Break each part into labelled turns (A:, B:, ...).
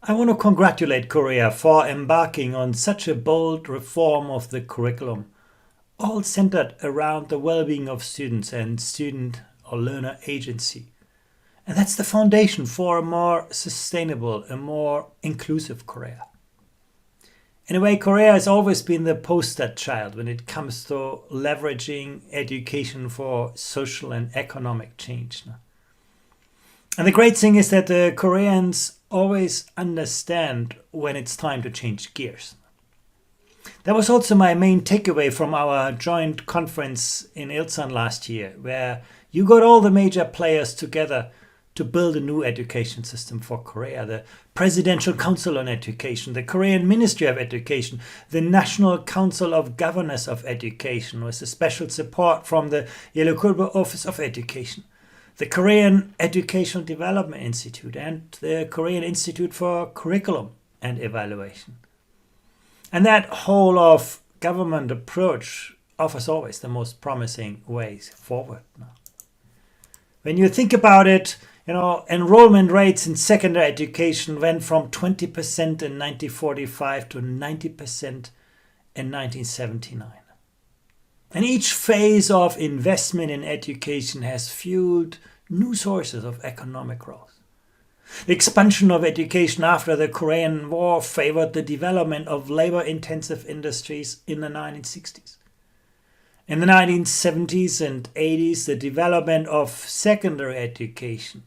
A: I want to congratulate Korea for embarking on such a bold reform of the curriculum, all centered around the well-being of students and student or learner agency. And that's the foundation for a more sustainable, a more inclusive Korea. In a way, Korea has always been the poster child when it comes to leveraging education for social and economic change. And the great thing is that the Koreans always understand when it's time to change gears. That was also my main takeaway from our joint conference in Ilsan last year, where you got all the major players together to build a new education system for Korea. The Presidential Council on Education, the Korean Ministry of Education, the National Council of Governors of Education, with a special support from the Yelukurba Office of Education, the Korean Educational Development Institute, and the Korean Institute for Curriculum and Evaluation. And that whole of government approach offers always the most promising ways forward. When you think about it, enrollment rates in secondary education went from 20% in 1945 to 90% in 1979. And each phase of investment in education has fueled new sources of economic growth. The expansion of education after the Korean War favored the development of labor-intensive industries in the 1960s. In the 1970s and 80s, the development of secondary education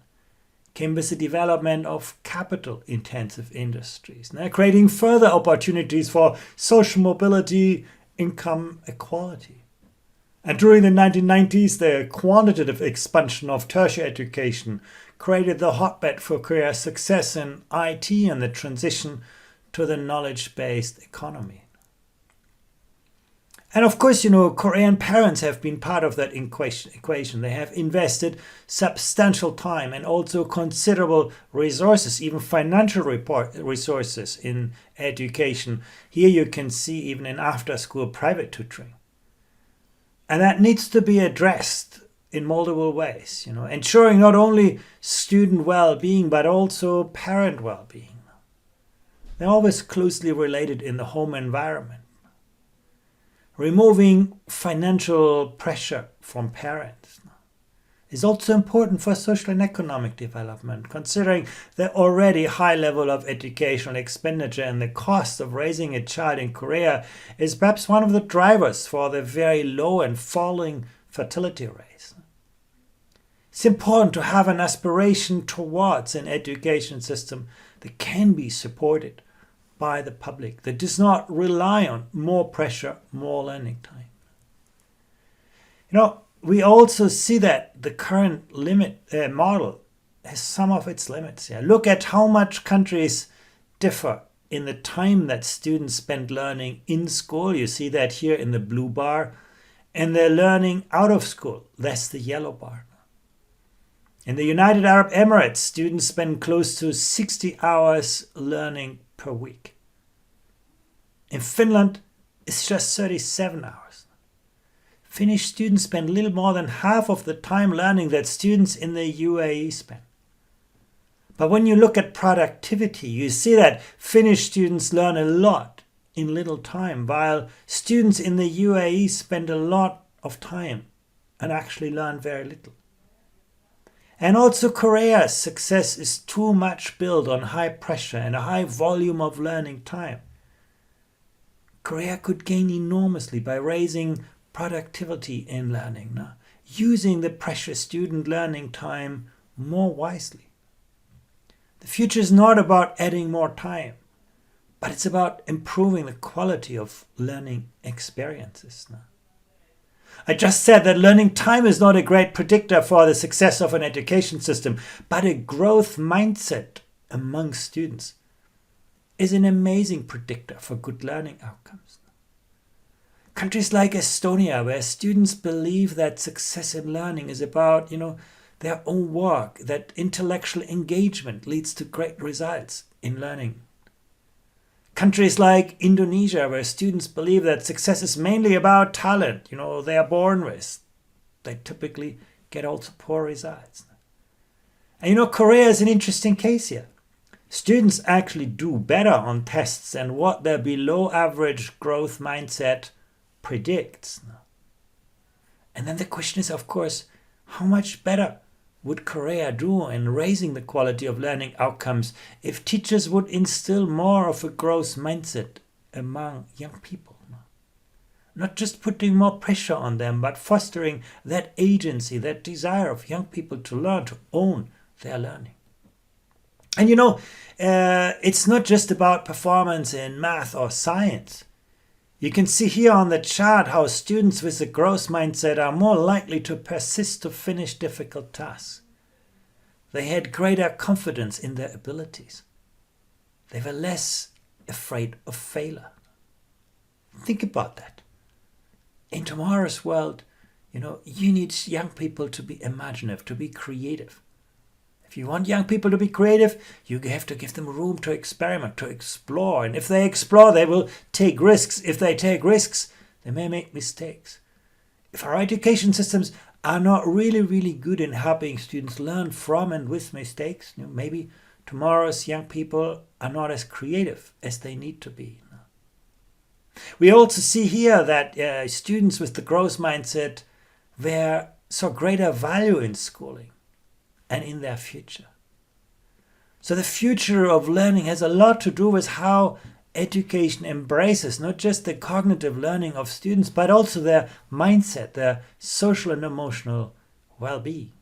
A: came with the development of capital-intensive industries, creating further opportunities for social mobility, income equality. And during the 1990s, the quantitative expansion of tertiary education created the hotbed for Korea's success in IT and the transition to the knowledge-based economy. And of course, Korean parents have been part of that equation. They have invested substantial time and also considerable resources, even financial resources in education. Here you can see even in after-school private tutoring. And that needs to be addressed in multiple ways, ensuring not only student well-being, but also parent well-being. They're always closely related in the home environment. Removing financial pressure from parents is also important for social and economic development, considering the already high level of educational expenditure and the cost of raising a child in Korea is perhaps one of the drivers for the very low and falling fertility rates. It's important to have an aspiration towards an education system that can be supported by the public, that does not rely on more pressure, more learning time. We also see that the current model has some of its limits. Look at how much countries differ in the time that students spend learning in school. You see that here in the blue bar. And they're learning out of school. That's the yellow bar. In the United Arab Emirates, students spend close to 60 hours learning per week. In Finland, it's just 37 hours. Finnish students spend little more than half of the time learning that students in the UAE spend. But when you look at productivity, you see that Finnish students learn a lot in little time, while students in the UAE spend a lot of time and actually learn very little. And also Korea's success is too much built on high pressure and a high volume of learning time. Korea could gain enormously by raising productivity in learning, using the precious student learning time more wisely. The future is not about adding more time, but it's about improving the quality of learning experiences. I just said that learning time is not a great predictor for the success of an education system, but a growth mindset among students is an amazing predictor for good learning outcomes. Countries like Estonia, where students believe that success in learning is about, their own work, that intellectual engagement leads to great results in learning. Countries like Indonesia, where students believe that success is mainly about talent, they are born with, they typically get also poor results. And Korea is an interesting case here. Students actually do better on tests than what their below average growth mindset predicts. And then the question is, of course, how much better would Korea do in raising the quality of learning outcomes if teachers would instill more of a growth mindset among young people? Not just putting more pressure on them, but fostering that agency, that desire of young people to learn, to own their learning. And it's not just about performance in math or science. You can see here on the chart how students with a growth mindset are more likely to persist to finish difficult tasks. They had greater confidence in their abilities. They were less afraid of failure. Think about that. In tomorrow's world, you need young people to be imaginative, to be creative. If you want young people to be creative, you have to give them room to experiment, to explore. And if they explore, they will take risks. If they take risks, they may make mistakes. If our education systems are not really, really good in helping students learn from and with mistakes, maybe tomorrow's young people are not as creative as they need to be. We also see here that students with the growth mindset saw greater value in schooling and in their future. So the future of learning has a lot to do with how education embraces not just the cognitive learning of students, but also their mindset, their social and emotional well-being.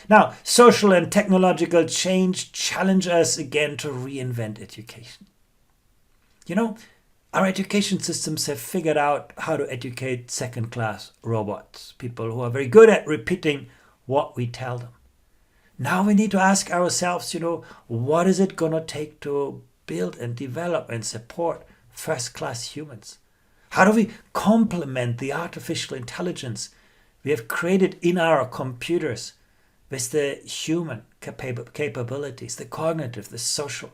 A: Now, social and technological change challenge us again to reinvent education. Our education systems have figured out how to educate second-class robots, people who are very good at repeating what we tell them. Now we need to ask ourselves, what is it going to take to build and develop and support first-class humans? How do we complement the artificial intelligence we have created in our computers with the human capabilities, the cognitive, the social,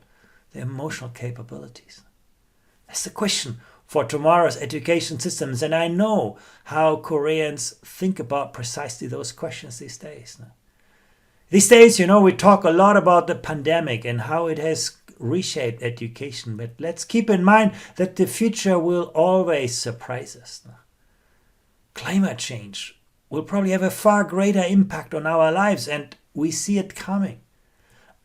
A: the emotional capabilities? That's the question for tomorrow's education systems. And I know how Koreans think about precisely those questions these days. These days, we talk a lot about the pandemic and how it has reshaped education. But let's keep in mind that the future will always surprise us. Climate change will probably have a far greater impact on our lives, and we see it coming.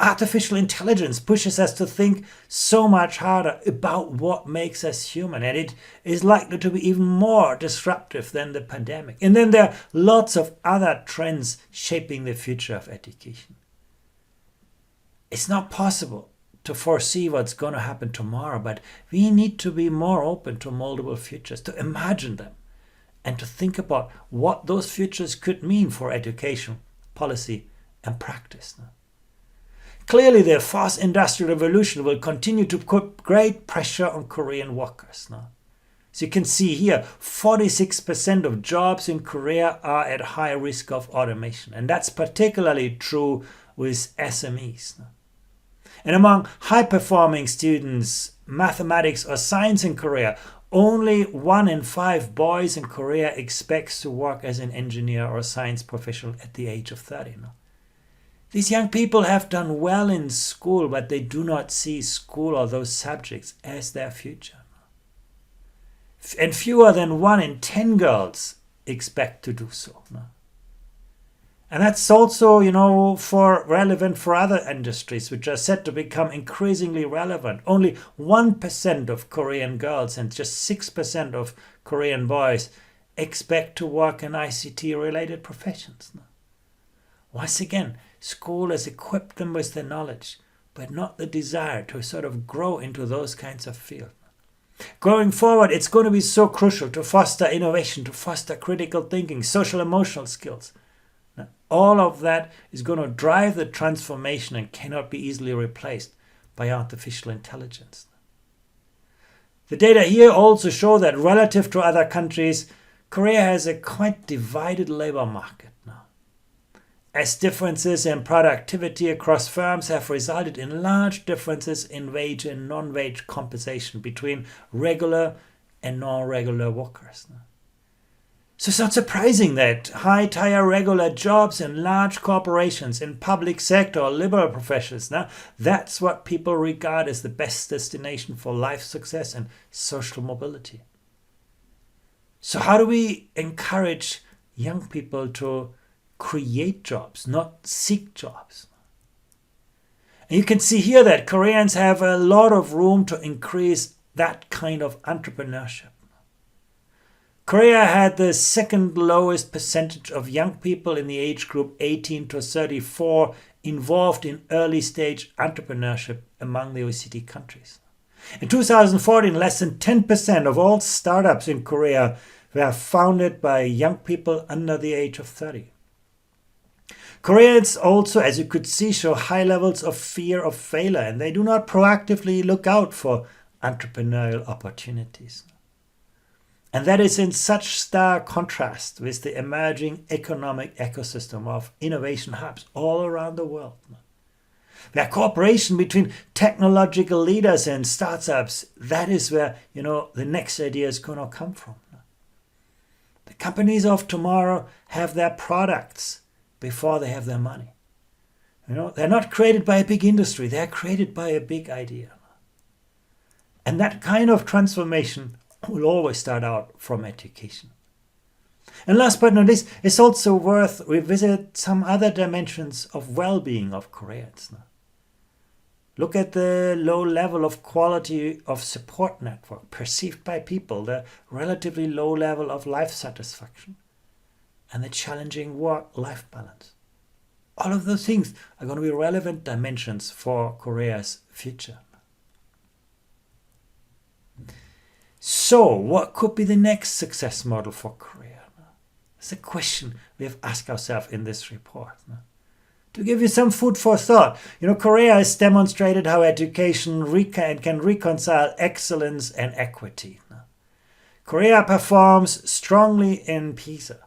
A: Artificial intelligence pushes us to think so much harder about what makes us human, and it is likely to be even more disruptive than the pandemic. And then there are lots of other trends shaping the future of education. It's not possible to foresee what's going to happen tomorrow, but we need to be more open to moldable futures, to imagine them, and to think about what those futures could mean for education, policy, and practice. Clearly, the fourth industrial revolution will continue to put great pressure on Korean workers. As you can see here, 46% of jobs in Korea are at high risk of automation. And that's particularly true with SMEs. And among high-performing students, mathematics or science in Korea, only 1 in 5 boys in Korea expects to work as an engineer or science professional at the age of 30. These young people have done well in school, but they do not see school or those subjects as their future. And fewer than 1 in 10 girls expect to do so. And that's also, relevant for other industries, which are set to become increasingly relevant. Only 1% of Korean girls and just 6% of Korean boys expect to work in ICT-related professions. Once again, school has equipped them with the knowledge, but not the desire to sort of grow into those kinds of fields. Going forward, it's going to be so crucial to foster innovation, to foster critical thinking, social emotional skills. Now, all of that is going to drive the transformation and cannot be easily replaced by artificial intelligence. The data here also show that relative to other countries, Korea has a quite divided labor market now, as differences in productivity across firms have resulted in large differences in wage and non-wage compensation between regular and non-regular workers. So it's not surprising that high-tier regular jobs in large corporations, in public sector or liberal professions, now that's what people regard as the best destination for life success and social mobility. So how do we encourage young people to create jobs, not seek jobs? And you can see here that Koreans have a lot of room to increase that kind of entrepreneurship. Korea had the second lowest percentage of young people in the age group 18 to 34 involved in early stage entrepreneurship among the OECD countries. In 2014, less than 10% of all startups in Korea were founded by young people under the age of 30. Koreans also, as you could see, show high levels of fear of failure, and they do not proactively look out for entrepreneurial opportunities. And that is in such stark contrast with the emerging economic ecosystem of innovation hubs all around the world, where cooperation between technological leaders and startups, that is where, the next idea is going to come from. The companies of tomorrow have their products before they have their money. They're not created by a big industry, they're created by a big idea. And that kind of transformation will always start out from education. And last but not least, it's also worth revisit some other dimensions of well-being of Koreans. Look at the low level of quality of support network perceived by people, the relatively low level of life satisfaction, and the challenging work-life balance. All of those things are going to be relevant dimensions for Korea's future. So, what could be the next success model for Korea? It's a question we have asked ourselves in this report. To give you some food for thought, Korea has demonstrated how education can reconcile excellence and equity. Korea performs strongly in PISA.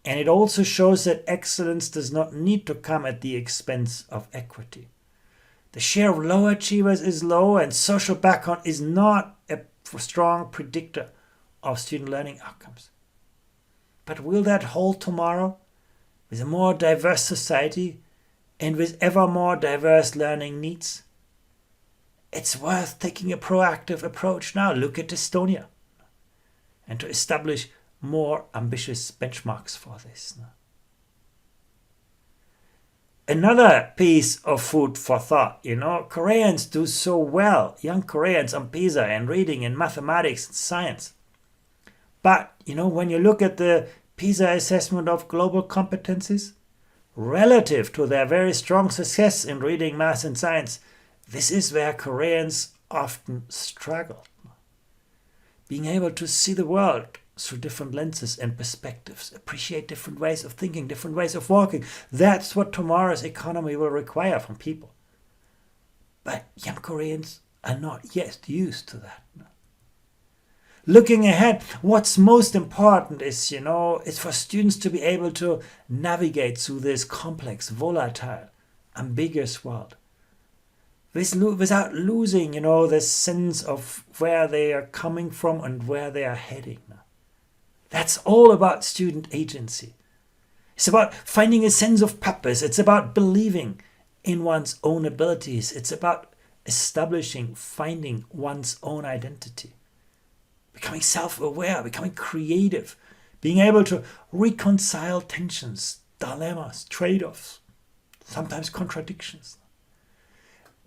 A: And it also shows that excellence does not need to come at the expense of equity. The share of low achievers is low, and social background is not a strong predictor of student learning outcomes. But will that hold tomorrow with a more diverse society and with ever more diverse learning needs? It's worth taking a proactive approach now. Look at Estonia, and to establish more ambitious benchmarks for this. Another piece of food for thought, Koreans do so well, young Koreans on PISA and reading and mathematics and science. But, when you look at the PISA assessment of global competencies, relative to their very strong success in reading, math and science, this is where Koreans often struggle. Being able to see the world through different lenses and perspectives, appreciate different ways of thinking, different ways of working. That's what tomorrow's economy will require from people. But young Koreans are not yet used to that. Looking ahead, what's most important is, is for students to be able to navigate through this complex, volatile, ambiguous world without losing, the sense of where they are coming from and where they are heading. That's all about student agency. It's about finding a sense of purpose. It's about believing in one's own abilities. It's about finding one's own identity. Becoming self-aware, becoming creative, being able to reconcile tensions, dilemmas, trade-offs, sometimes contradictions.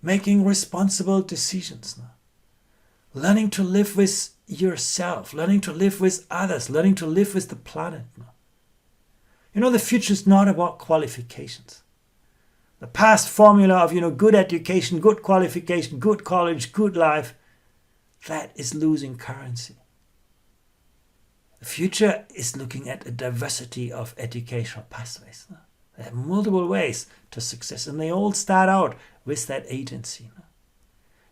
A: Making responsible decisions. Learning to live with yourself, learning to live with others, learning to live with the planet. The future is not about qualifications. The past formula of, good education, good qualification, good college, good life, that is losing currency. The future is looking at a diversity of educational pathways. There are multiple ways to success, and they all start out with that agency.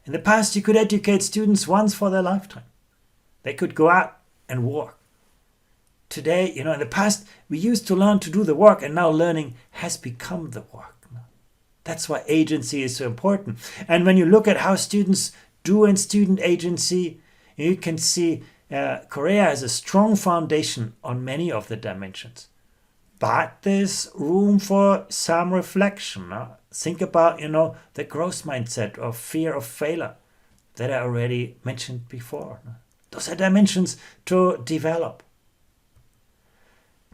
A: In the past, you could educate students once for their lifetime. They could go out and work. Today, in the past, we used to learn to do the work, and now learning has become the work. That's why agency is so important. And when you look at how students do in student agency, you can see Korea has a strong foundation on many of the dimensions. But there's room for some reflection. Think about, the growth mindset of fear of failure that I already mentioned before. Those are dimensions to develop.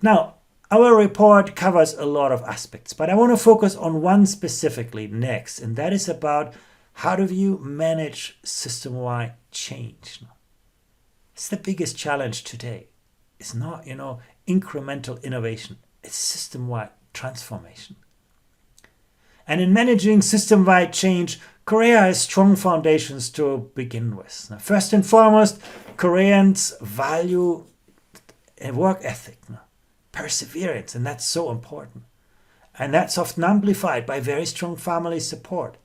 A: Now, our report covers a lot of aspects, but I want to focus on one specifically next, and that is about how do you manage system-wide change. It's the biggest challenge today. It's not, incremental innovation. It's system-wide transformation. And in managing system-wide change, Korea has strong foundations to begin with. Now, first and foremost, Koreans value a work ethic, perseverance, and that's so important. And that's often amplified by very strong family support.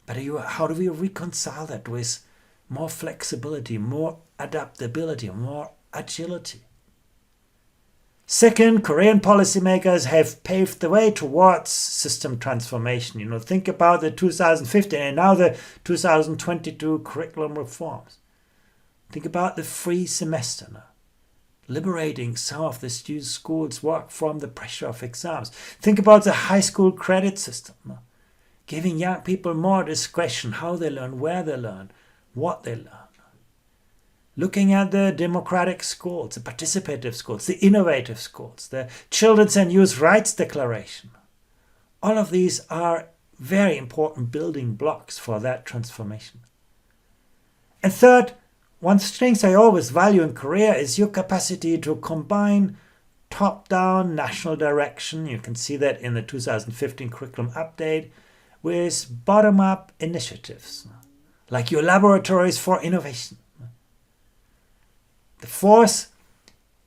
A: But how do we reconcile that with more flexibility, more adaptability, more agility? Second, Korean policymakers have paved the way towards system transformation. Think about the 2015 and now the 2022 curriculum reforms. Think about the free semester now, liberating some of the schools' work from the pressure of exams. Think about the high school credit system now, giving young people more discretion how they learn, where they learn, what they learn. Looking at the democratic schools, the participative schools, the innovative schools, the Children's and Youth Rights Declaration. All of these are very important building blocks for that transformation. And third, one strength I always value in Korea is your capacity to combine top-down national direction, you can see that in the 2015 curriculum update, with bottom-up initiatives, like your laboratories for innovation. The fourth,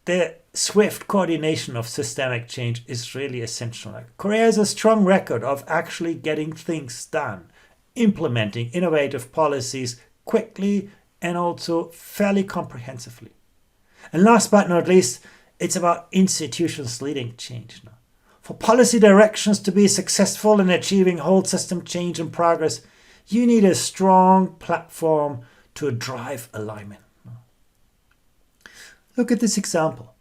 A: the swift coordination of systemic change is really essential. Korea has a strong record of actually getting things done, implementing innovative policies quickly and also fairly comprehensively. And last but not least, it's about institutions leading change. For policy directions to be successful in achieving whole system change and progress, you need a strong platform to drive alignment. Look at this example.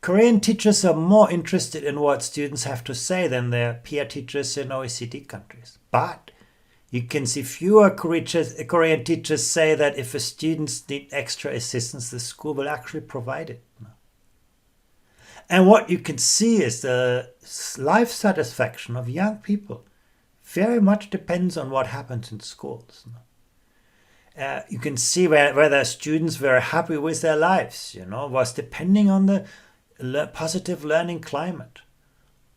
A: Korean teachers are more interested in what students have to say than their peer teachers in OECD countries. But you can see fewer Korean teachers say that if a student needs extra assistance, the school will actually provide it. And what you can see is the life satisfaction of young people very much depends on what happens in schools. You can see whether students were happy with their lives, was depending on the positive learning climate,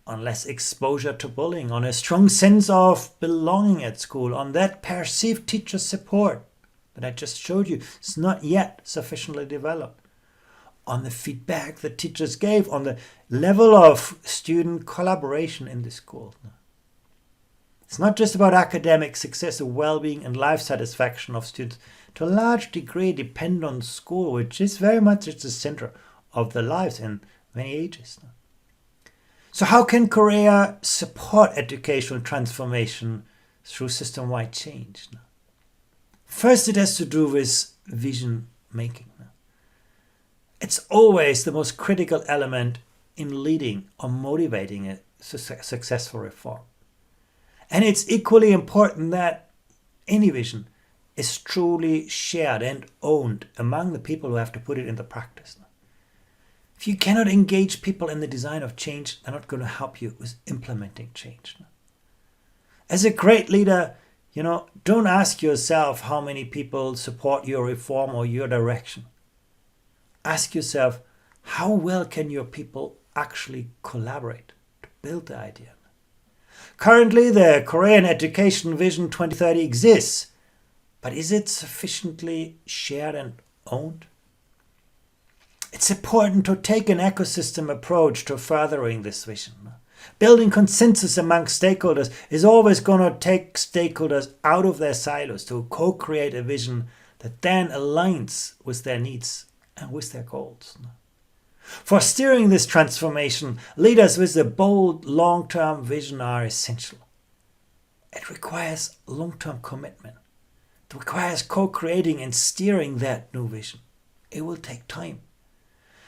A: on less exposure to bullying, on a strong sense of belonging at school, on that perceived teacher support that I just showed you. It's not yet sufficiently developed. On the feedback that teachers gave, on the level of student collaboration in the school. It's not just about academic success or well-being and life satisfaction of students. To a large degree depend on school, which is very much at the center of their lives in many ages. So how can Korea support educational transformation through system-wide change? First, it has to do with vision making. It's always the most critical element in leading or motivating a successful reform. And it's equally important that any vision is truly shared and owned among the people who have to put it into practice. If you cannot engage people in the design of change, they're not going to help you with implementing change. As a great leader, don't ask yourself how many people support your reform or your direction. Ask yourself, how well can your people actually collaborate to build the idea? Currently, the Korean Education Vision 2030 exists, but is it sufficiently shared and owned? It's important to take an ecosystem approach to furthering this vision. Building consensus among stakeholders is always going to take stakeholders out of their silos to co-create a vision that then aligns with their needs and with their goals. For steering this transformation, leaders with a bold long-term vision are essential. It requires long-term commitment, It requires co-creating and steering that new vision. It will take time.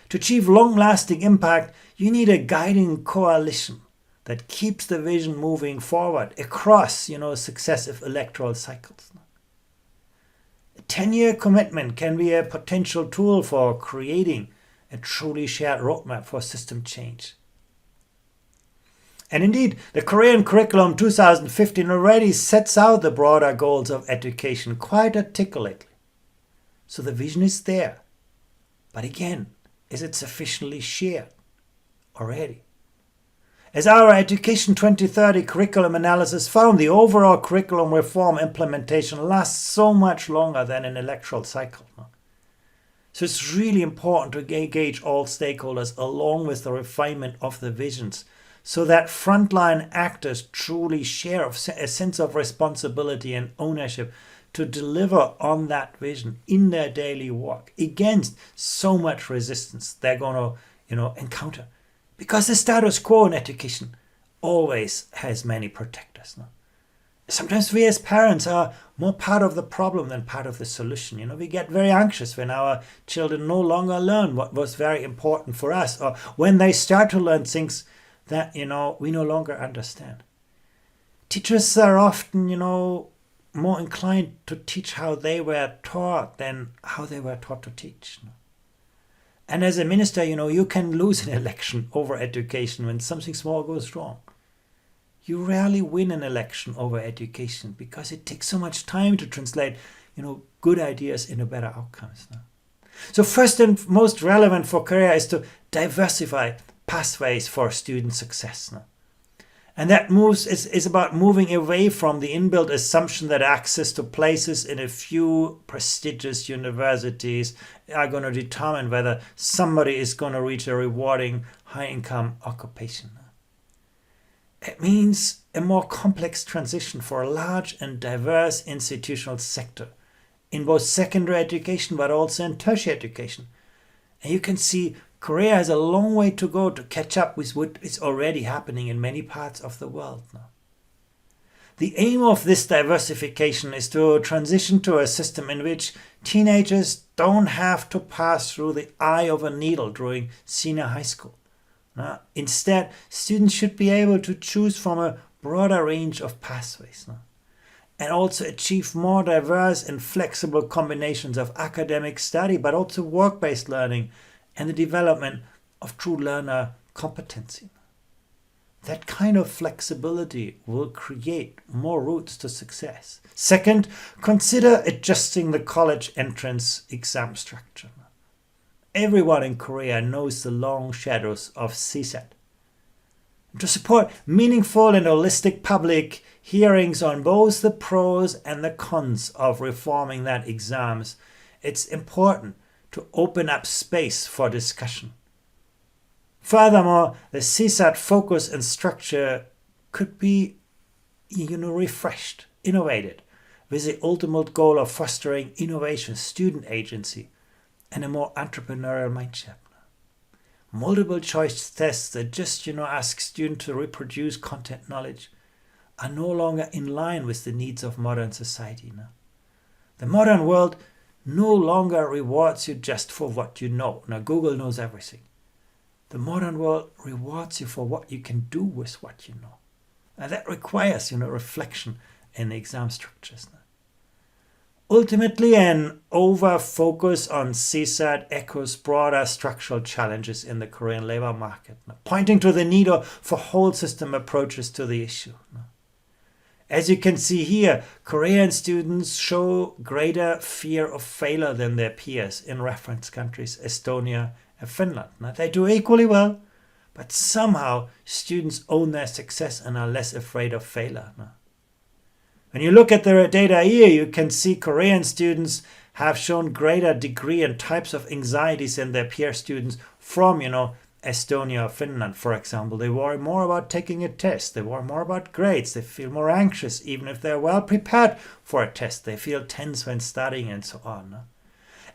A: To achieve long-lasting impact, you need a guiding coalition that keeps the vision moving forward across, successive electoral cycles. A 10-year commitment can be a potential tool for creating a truly shared roadmap for system change. And indeed, the Korean Curriculum 2015 already sets out the broader goals of education quite articulately. So the vision is there. But again, is it sufficiently shared already? As our Education 2030 curriculum analysis found, the overall curriculum reform implementation lasts so much longer than an electoral cycle. So it's really important to engage all stakeholders along with the refinement of the visions, so that frontline actors truly share a sense of responsibility and ownership to deliver on that vision in their daily work against so much resistance they're going to, encounter. Because the status quo in education always has many protectors. No? Sometimes we as parents are more part of the problem than part of the solution. We get very anxious when our children no longer learn what was very important for us, or when they start to learn things that, we no longer understand. Teachers are often, more inclined to teach how they were taught than how they were taught to teach. And as a minister, you can lose an election over education when something small goes wrong. You rarely win an election over education because it takes so much time to translate, good ideas into better outcomes. So first and most relevant for Korea is to diversify pathways for student success. And that is about moving away from the inbuilt assumption that access to places in a few prestigious universities are going to determine whether somebody is going to reach a rewarding high-income occupation. It means a more complex transition for a large and diverse institutional sector in both secondary education but also in tertiary education. And you can see Korea has a long way to go to catch up with what is already happening in many parts of the world now. The aim of this diversification is to transition to a system in which teenagers don't have to pass through the eye of a needle during senior high school. Instead, students should be able to choose from a broader range of pathways and also achieve more diverse and flexible combinations of academic study, but also work-based learning and the development of true learner competency. That kind of flexibility will create more routes to success. Second, consider adjusting the college entrance exam structure. Everyone in Korea knows the long shadows of CSAT. To support meaningful and holistic public hearings on both the pros and the cons of reforming that exams, it's important to open up space for discussion. Furthermore, the CSAT focus and structure could be, refreshed, innovated, with the ultimate goal of fostering innovation, student agency, and a more entrepreneurial mindset. Multiple choice tests that just, ask students to reproduce content knowledge are no longer in line with the needs of modern society. The modern world no longer rewards you just for what you know. Now, Google knows everything. The modern world rewards you for what you can do with what you know. And that requires, reflection in the exam structures. Ultimately, an over-focus on CSAT echoes broader structural challenges in the Korean labor market, pointing to the need for whole system approaches to the issue. As you can see here, Korean students show greater fear of failure than their peers in reference countries Estonia and Finland. Now, they do equally well, but somehow students own their success and are less afraid of failure. When you look at the data here, you can see Korean students have shown greater degree and types of anxieties than their peer students from, Estonia or Finland, for example. They worry more about taking a test. They worry more about grades. They feel more anxious even if they're well prepared for a test. They feel tense when studying and so on.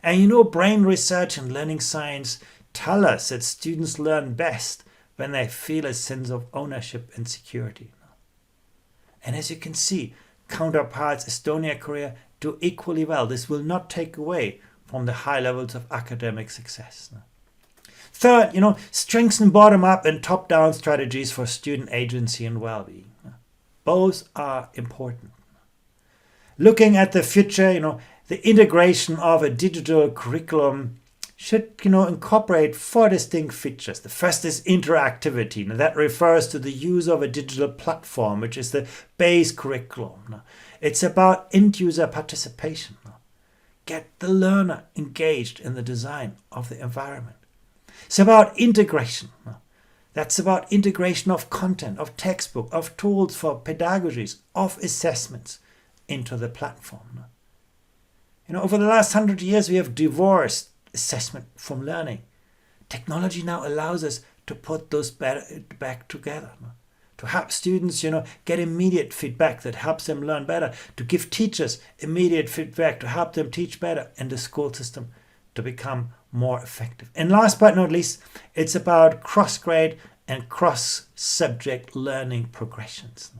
A: And brain research and learning science tell us that students learn best when they feel a sense of ownership and security. And as you can see, counterparts Estonia, Korea, do equally well. This will not take away from the high levels of academic success. Third, strengthen bottom-up and top-down strategies for student agency and well-being. Both are important. Looking at the future, the integration of a digital curriculum should, incorporate 4 distinct features. The first is interactivity. Now, that refers to the use of a digital platform, which is the base curriculum. It's about end-user participation. Get the learner engaged in the design of the environment. It's about integration. That's about integration of content, of textbook, of tools for pedagogies, of assessments into the platform. Over the last 100 years, we have divorced assessment from learning. Technology now allows us to put those back together, to help students, get immediate feedback that helps them learn better, to give teachers immediate feedback to help them teach better, and the school system to become more effective. And last but not least, it's about cross-grade and cross-subject learning progressions.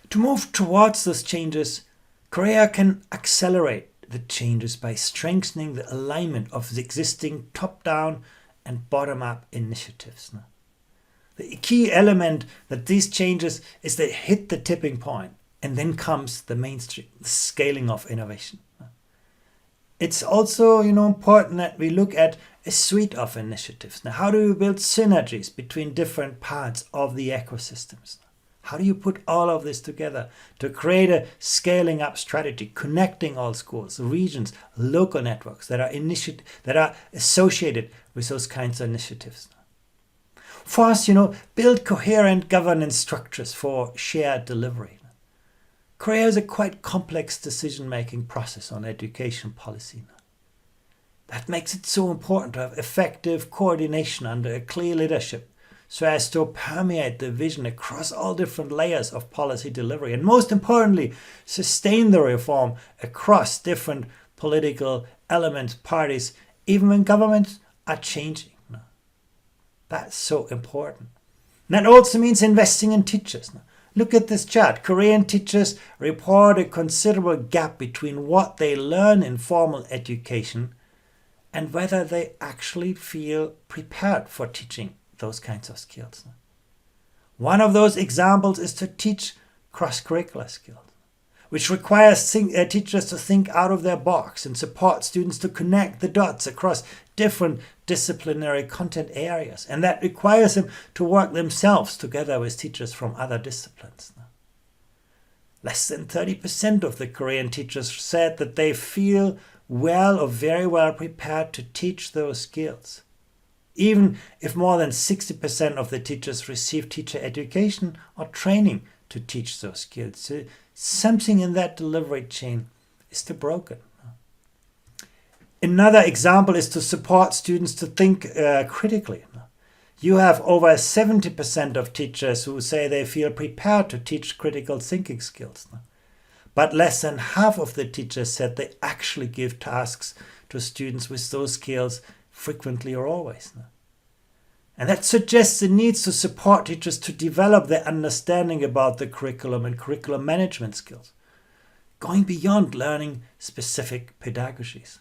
A: To move towards those changes, Korea can accelerate the changes by strengthening the alignment of the existing top-down and bottom-up initiatives. The key element that these changes is they hit the tipping point, and then comes the mainstream, the scaling of innovation. It's also, important that we look at a suite of initiatives. Now, how do we build synergies between different parts of the ecosystems? How do you put all of this together to create a scaling up strategy, connecting all schools, regions, local networks that are associated with those kinds of initiatives? For us, build coherent governance structures for shared delivery. Korea has a quite complex decision-making process on education policy. That makes it so important to have effective coordination under a clear leadership, so as to permeate the vision across all different layers of policy delivery, and most importantly, sustain the reform across different political elements, parties, even when governments are changing. That's so important. And that also means investing in teachers. Look at this chart. Korean teachers report a considerable gap between what they learn in formal education and whether they actually feel prepared for teaching those kinds of skills. One of those examples is to teach cross-curricular skills, which requires teachers to think out of their box and support students to connect the dots across different disciplinary content areas. And that requires them to work themselves together with teachers from other disciplines. Less than 30% of the Korean teachers said that they feel well or very well prepared to teach those skills, even if more than 60% of the teachers receive teacher education or training to teach those skills. So something in that delivery chain is still broken. Another example is to support students to think critically. You have over 70% of teachers who say they feel prepared to teach critical thinking skills. But less than half of the teachers said they actually give tasks to students with those skills frequently or always. And that suggests the needs to support teachers to develop their understanding about the curriculum and curriculum management skills, going beyond learning specific pedagogies.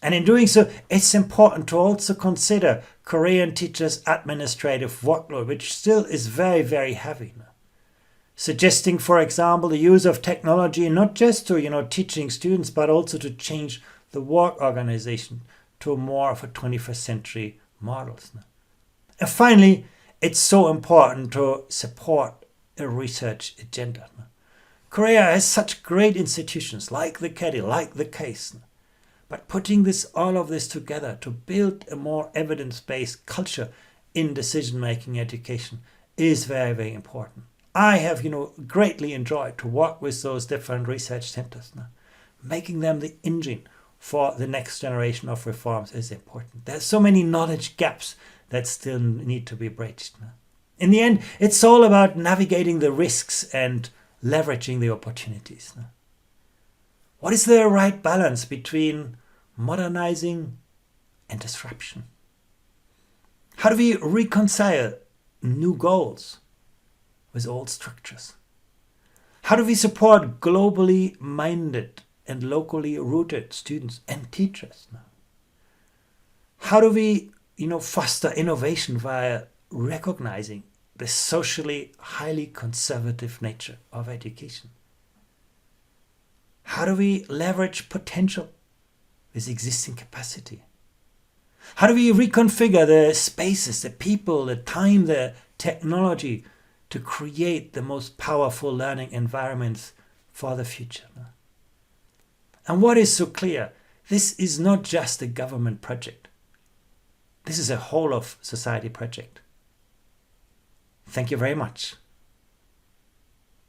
A: And in doing so, it's important to also consider Korean teachers' administrative workload, which still is very, very heavy. Suggesting, for example, the use of technology not just to teaching students, but also to change the work organization to more of a 21st century models. And finally, it's so important to support a research agenda. Korea has such great institutions like the KEDI, like the CASE. But putting all of this together to build a more evidence-based culture in decision-making education is very, very important. I have, greatly enjoyed to work with those different research centers. Making them the engine for the next generation of reforms is important. There's so many knowledge gaps that still need to be bridged. In the end, it's all about navigating the risks and leveraging the opportunities. What is the right balance between modernizing and disruption? How do we reconcile new goals with old structures? How do we support globally minded and locally rooted students and teachers now? How do we, foster innovation via recognizing the socially highly conservative nature of education? How do we leverage potential with existing capacity? How do we reconfigure the spaces, the people, the time, the technology to create the most powerful learning environments for the future? And what is so clear, this is not just a government project. This is a whole of society project. Thank you very much.